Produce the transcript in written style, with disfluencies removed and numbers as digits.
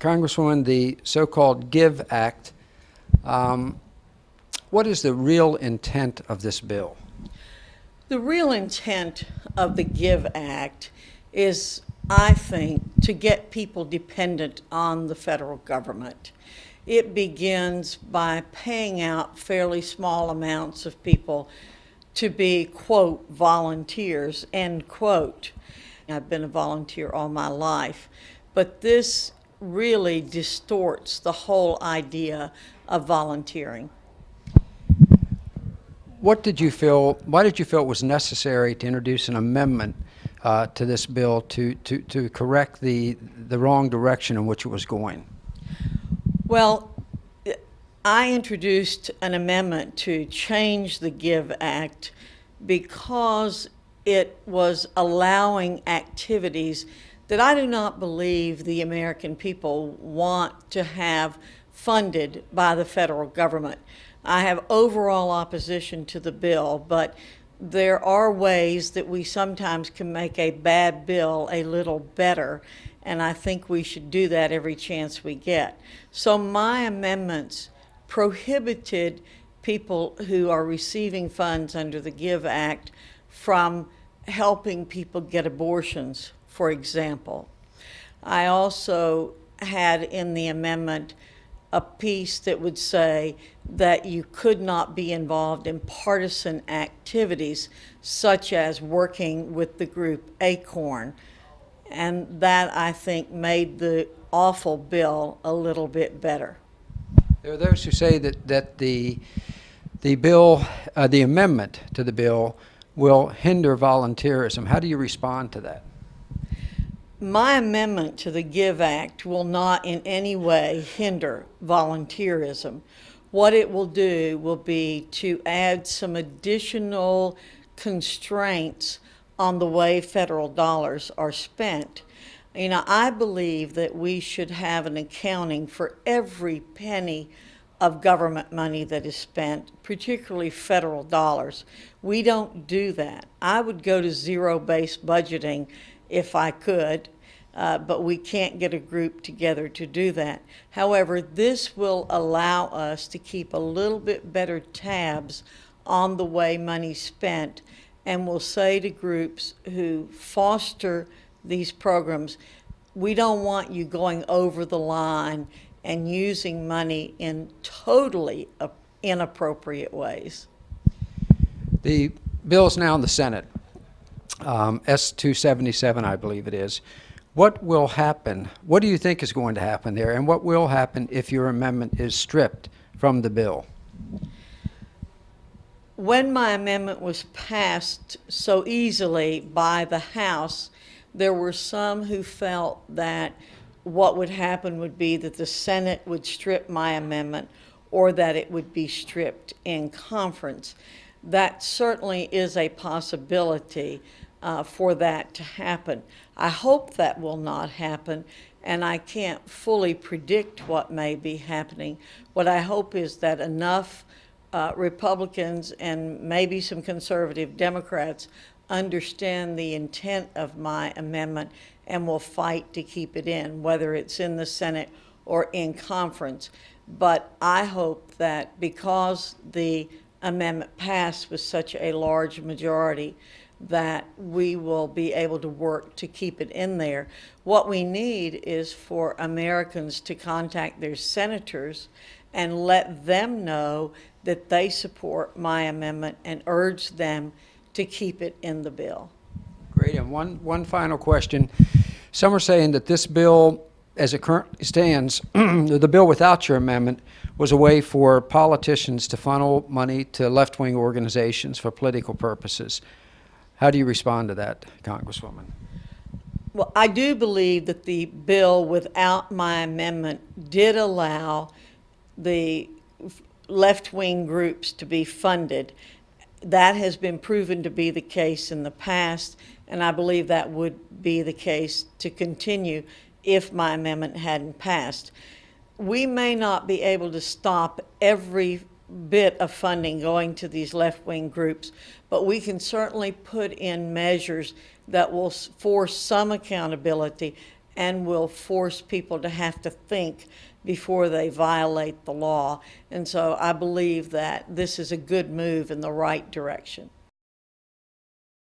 Congresswoman, the so-called GIVE Act, what is the real intent of this bill? The real intent of the GIVE Act is, I think, to get people dependent on the federal government. It begins by paying out fairly small amounts of people to be, quote, volunteers, end quote. I've been a volunteer all my life, but this really distorts the whole idea of volunteering. Why did you feel it was necessary to introduce an amendment to this bill to correct the wrong direction in which it was going? Well, I introduced an amendment to change the GIVE Act because it was allowing activities that I do not believe the American people want to have funded by the federal government. I have overall opposition to the bill, but there are ways that we sometimes can make a bad bill a little better, and I think we should do that every chance we get. So my amendments prohibited people who are receiving funds under the GIVE Act from helping people get abortions, for example. I also had in the amendment a piece that would say that you could not be involved in partisan activities such as working with the group ACORN. And that, I think, made the awful bill a little bit better. There are those who say that the bill, the amendment to the bill, will hinder volunteerism. How do you respond to that? My amendment to the GIVE Act will not in any way hinder volunteerism. What it will do will be to add some additional constraints on the way federal dollars are spent. You know, I believe that we should have an accounting for every penny of government money that is spent, particularly federal dollars. We don't do that. I would go to zero-based budgeting if I could, but we can't get a group together to do that. However, this will allow us to keep a little bit better tabs on the way money's spent, and will say to groups who foster these programs, we don't want you going over the line and using money in totally inappropriate ways. The bill is now in the Senate, S-277, I believe it is. What will happen? What do you think is going to happen there, and what will happen if your amendment is stripped from the bill? When my amendment was passed so easily by the House, there were some who felt that what would happen would be that the Senate would strip my amendment or that it would be stripped in conference. That certainly is a possibility for that to happen. I hope that will not happen, and I can't fully predict what may be happening. What I hope is that enough Republicans and maybe some conservative Democrats understand the intent of my amendment and will fight to keep it in, whether it's in the Senate or in conference. But I hope that because the amendment passed with such a large majority, that we will be able to work to keep it in there. What we need is for Americans to contact their senators and let them know that they support my amendment and urge them to keep it in the bill. Great. And one final question. Some are saying that this bill, as it currently stands, the bill without your amendment, was a way for politicians to funnel money to left-wing organizations for political purposes. How do you respond to that, Congresswoman? Well, I do believe that the bill without my amendment did allow the left-wing groups to be funded. That has been proven to be the case in the past, and I believe that would be the case to continue if my amendment hadn't passed. We may not be able to stop every bit of funding going to these left-wing groups, but we can certainly put in measures that will force some accountability and will force people to have to think before they violate the law. And so I believe that this is a good move in the right direction.